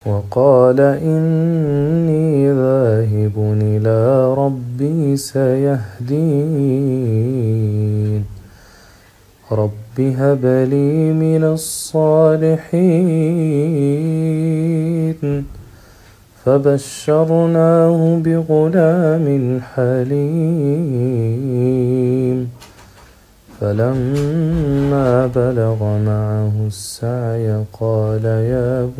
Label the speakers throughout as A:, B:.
A: وقال إني ذاهب إلى ربي سيهدين رب هب لي من الصالحين فبشرناه بغلام حليم فلما بلغ معه السعي قال يا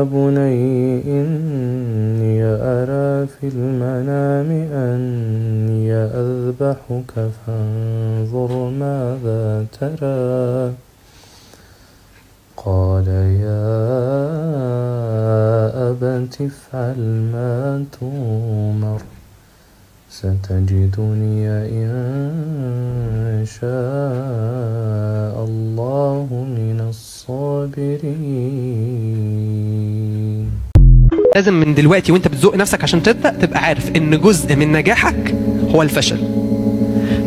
A: بني إني أرى في المنام أني أذبحك فانظر ماذا ترى قال يا أبت افعل ما تؤمر ستجدني إن شاء الله من الصابرين.
B: لازم من دلوقتي وانت بتزق نفسك عشان تبقى عارف ان جزء من نجاحك هو الفشل،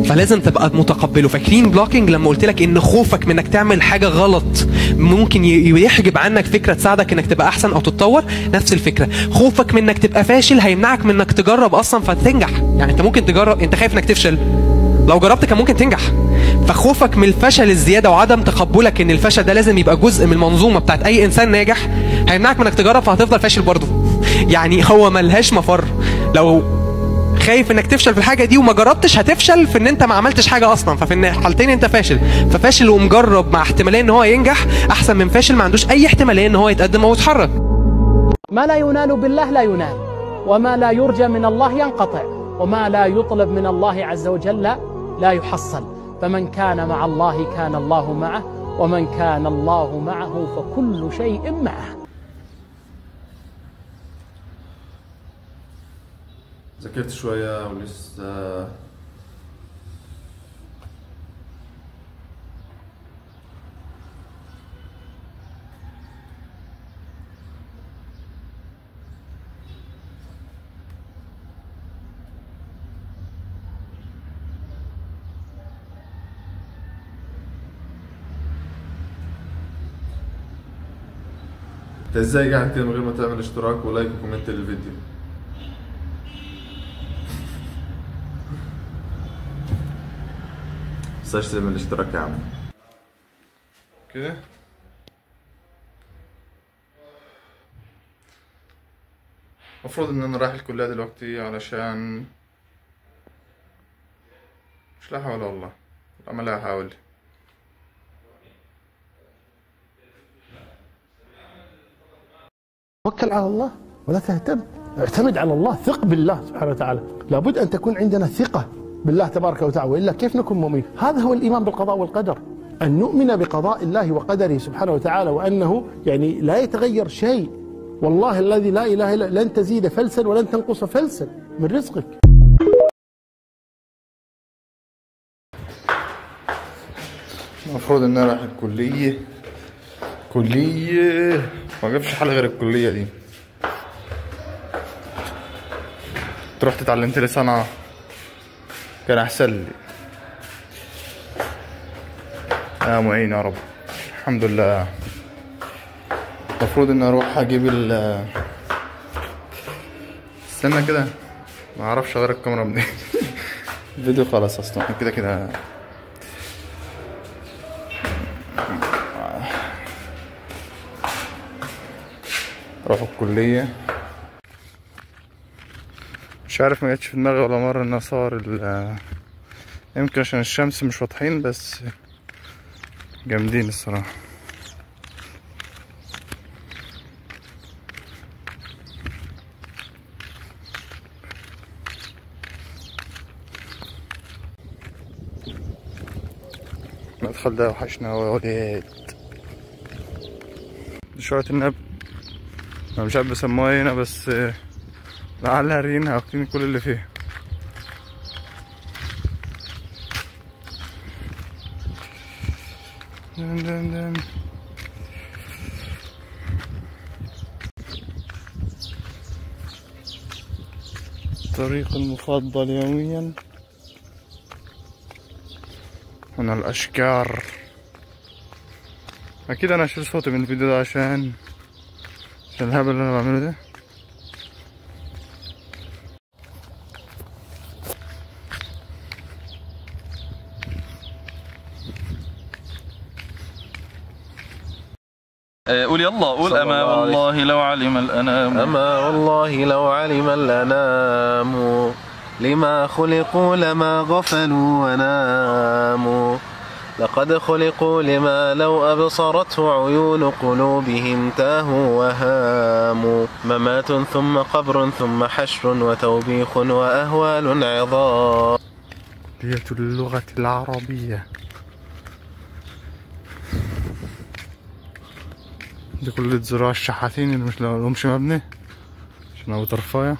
B: فلازم تبقى متقبله. فاكرين بلوكينج لما قلت لك ان خوفك من انك تعمل حاجه غلط ممكن يحجب عنك فكره تساعدك انك تبقى احسن او تتطور؟ نفس الفكره، خوفك من انك تبقى فاشل هيمنعك من انك تجرب اصلا فتنجح. يعني انت ممكن تجرب، انت خايف انك تفشل، لو جربت كان ممكن تنجح. فخوفك من الفشل الزياده وعدم تقبلك ان الفشل ده لازم يبقى جزء من المنظومه بتاعت اي انسان ناجح هيمنعك من انك تجرب، فهتفضل فاشل برضه. يعني هو ملهاش مفر. لو خايف انك تفشل في الحاجه دي وما جربتش هتفشل في ان انت ما عملتش حاجه اصلا، ففي الحالتين انت فاشل. ففاشل ومجرب مع احتماليه ان هو ينجح احسن من فاشل ما عندوش اي احتماليه ان هو يتقدم او يتحرك.
C: ما لا ينال بالله لا ينال، وما لا يرجى من الله ينقطع، وما لا يطلب من الله عز وجل لا يحصل. فمن كان مع الله كان الله معه، ومن كان الله معه فكل شيء معه.
D: ذاكرت شوية ولسه انت ازاي قاعد كده من غير ما تعمل اشتراك ولايك وكومنت للفيديو؟ متنساش تعمل الاشتراك يا عم. كده المفروض ان انا رايح الكلية دلوقتي علشان مش لا حول والله اما لا احاول.
E: توكل على الله ولا تهتم، اعتمد على الله، ثق بالله سبحانه وتعالى. لابد أن تكون عندنا ثقة بالله تبارك وتعالى، وإلا كيف نكون مؤمنين؟ هذا هو الإيمان بالقضاء والقدر، أن نؤمن بقضاء الله وقدره سبحانه وتعالى، وأنه يعني لا يتغير شيء. والله الذي لا إله إلا لن تزيد فلسا ولن تنقص فلسا من رزقك.
D: المفروض ان انا رايح الكلية، ما جابش حل غير الكلية دي. رحت اتعلمت لي صنعة كان احسن لي. يا معين يا رب. الحمد لله. المفروض ان اروح اجيب استنى كده، ما اعرفش غير الكاميرا منين. الفيديو خلاص اصلا كده اروح الكلية. مش عارف، ما جاتش في دماغي ولا مرة ان اصور يمكن عشان الشمس مش واضحين، بس جامدين الصراحة. المدخل ده وحشنا يا ولاد. شوية النب انا مش عارف بسموها هنا، بس لعلها رينها واخدين كل اللي فيها. دن. الطريق المفضل يوميا. هنا الأشجار اكيد انا هشيل صوتي من الفيديو ده عشان الهبل اللي انا بعمله ده.
F: قول يلا قول. أما والله لو علم الأنام،
A: أما والله لو علم الأنام لما خلقوا لما غفلوا وناموا، لقد خلقوا لما لو أبصرته عيون قلوبهم تاهوا وهاموا، ممات ثم قبر ثم حشر وتوبيخ وأهوال عظام.
D: دية اللغة العربية. دي كل زراع الشحاتين اللي مش لهمش مبني عشان ابو طرفايه.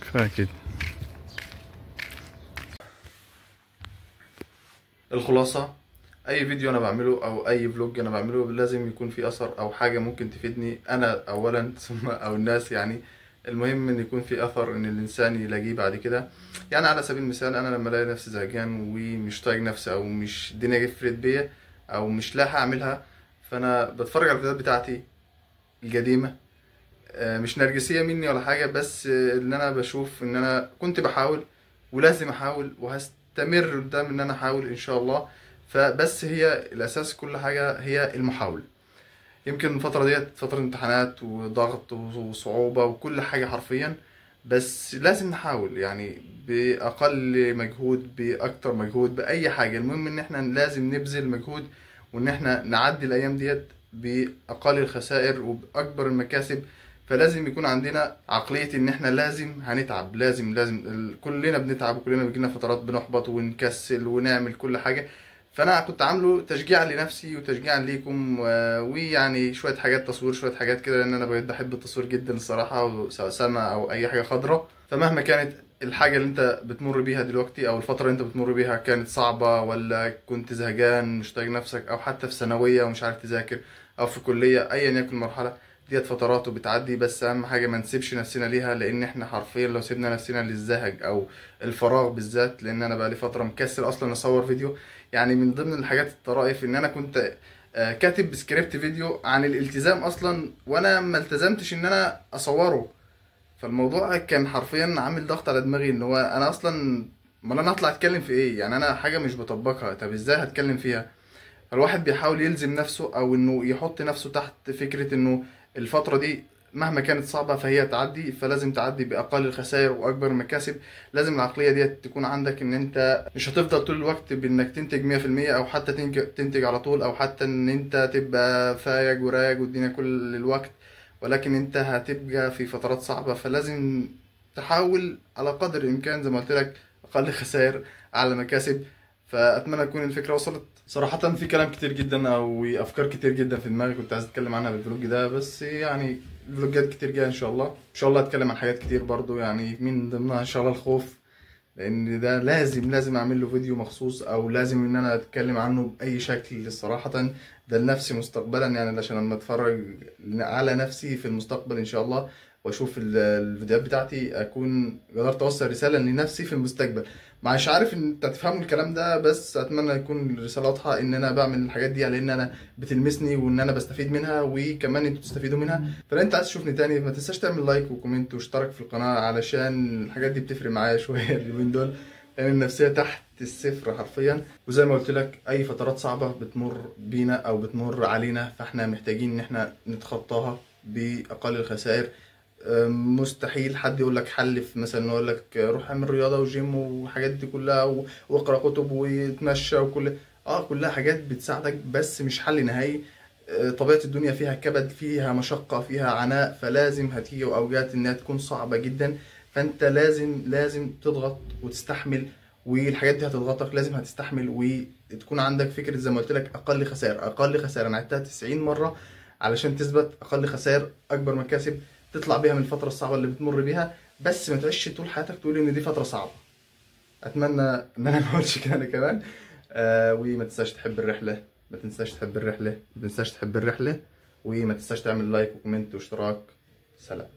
D: كفايه كده.
G: الخلاصة، اي فيديو انا بعمله او اي فلوج انا بعمله لازم يكون فيه اثر او حاجة ممكن تفيدني انا اولا ثم او الناس. يعني المهم ان يكون فيه اثر ان الانسان يلاقيه بعد كده. يعني على سبيل المثال انا لما الاقي نفسي زهقان ومش طايق نفسي او مش الدنيا قفلت بيا او مش لاحق اعملها، فانا بتفرج على الفيديوهات بتاعتي القديمة. مش نرجسية مني ولا حاجة، بس ان انا بشوف ان انا كنت بحاول ولازم احاول وهستمر قدام ان انا احاول ان شاء الله. فبس هي الاساس كل حاجة هي المحاولة. يمكن الفترة ديت فترة امتحانات وضغط وصعوبة وكل حاجة حرفيا، بس لازم نحاول يعني بأقل مجهود بأكتر مجهود بأي حاجة. المهم ان احنا لازم نبذل مجهود وان احنا نعدي الايام ديت بأقل الخسائر وبأكبر المكاسب. فلازم يكون عندنا عقلية ان احنا لازم هنتعب، لازم كلنا بنتعب وكلنا بيجينا فترات بنحبط ونكسل ونعمل كل حاجة. فانا كنت عامله تشجيعا لنفسي وتشجيعا ليكم، ويعني شويه حاجات تصوير شويه حاجات كده، لان انا بقيت بحب التصوير جدا الصراحه، سواء سما او اي حاجه خضراء. فمهما كانت الحاجه اللي انت بتمر بيها دلوقتي او الفتره اللي انت بتمر بيها كانت صعبه ولا كنت زهقان مش طايق نفسك او حتى في ثانويه ومش عارف تذاكر او في كليه، ايا يكن المرحله ديت فترات وبتعدي. بس اهم حاجه ما نسيبش نفسنا ليها، لان احنا حرفيا لو سيبنا نفسنا للزهق او الفراغ بالذات، لان انا بقالي فتره مكسل اصلا اصور فيديو. يعني من ضمن الحاجات الطرائف ان انا كنت كاتب سكريبت فيديو عن الالتزام اصلا، وانا ما التزمتش ان انا اصوره. فالموضوع كان حرفيا عامل ضغط على دماغي، ان هو انا اصلا ما انا هطلع اتكلم في ايه؟ يعني انا حاجه مش بطبقها، طب ازاي هتكلم فيها؟ فالواحد بيحاول يلزم نفسه او انه يحط نفسه تحت فكره انه الفتره دي مهما كانت صعبة فهي تعدي، فلازم تعدي بأقل الخسائر وأكبر المكاسب. لازم العقلية دي تكون عندك، إن أنت مش هتفضل طول الوقت بإنك تنتج 100% أو حتى تنتج على طول، أو حتى إن أنت تبقى فايق ورايق والدنيا كل الوقت، ولكن أنت هتبقى في فترات صعبة. فلازم تحاول على قدر الإمكان زي ما قلت لك أقل خسائر أعلى مكاسب. فأتمنى تكون الفكرة وصلت. صراحة في كلام كتير جدا أو أفكار كتير جدا في دماغي كنت عايز أتكلم عنها بالفلوج ده، بس يعني فلوجات كتير جايه ان شاء الله. ان شاء الله اتكلم عن حاجات كتير برضو، يعني من ضمنها ان شاء الله الخوف، لان ده لازم اعمل له فيديو مخصوص او لازم ان انا اتكلم عنه باي شكل. صراحه ده لنفسي مستقبلا، يعني عشان لما اتفرج على نفسي في المستقبل ان شاء الله واشوف الفيديوهات بتاعتي اكون قدرت اوصل رساله لنفسي في المستقبل. مش عارف ان انت تفهموا الكلام ده، بس اتمنى يكون الرساله واضحه ان انا بعمل الحاجات دي على ان انا بتلمسني وان انا بستفيد منها وكمان انتوا تستفيدوا منها. فلو انت عايز تشوفني تاني ما تنساش تعمل لايك وكومنت واشترك في القناه، علشان الحاجات دي بتفرق معايا شويه اليومين دول، لان النفسيه تحت الصفر حرفيا. وزي ما قلت لك اي فترات صعبه بتمر بينا او بتمر علينا، فاحنا محتاجين ان احنا نتخطاها باقل الخسائر. مستحيل حد يقول لك حل في مثلا يقول لك روح اعمل رياضه وجيم والحاجات دي كلها واقرا كتب ويتمشى كلها حاجات بتساعدك بس مش حل نهائي. طبيعه الدنيا فيها كبد، فيها مشقه، فيها عناء، فلازم هتيجي اوقات انها تكون صعبه جدا. فانت لازم تضغط وتستحمل، والحاجات دي هتضغطك، لازم هتستحمل وتكون عندك فكره زي ما قلت لك اقل خسائر انا عدتها 90 مره علشان تثبت. اقل خسائر اكبر مكاسب، تطلع بيها من الفترة الصعبة اللي بتمر بيها، بس ما تعيش طول حياتك تقول ان دي فترة صعبة. اتمنى ان انا ما اقولش كده انا كمان. وما تنساش تحب الرحلة، ما تنساش تحب الرحلة، وما تنساش تعمل لايك وكومنت واشتراك. سلام.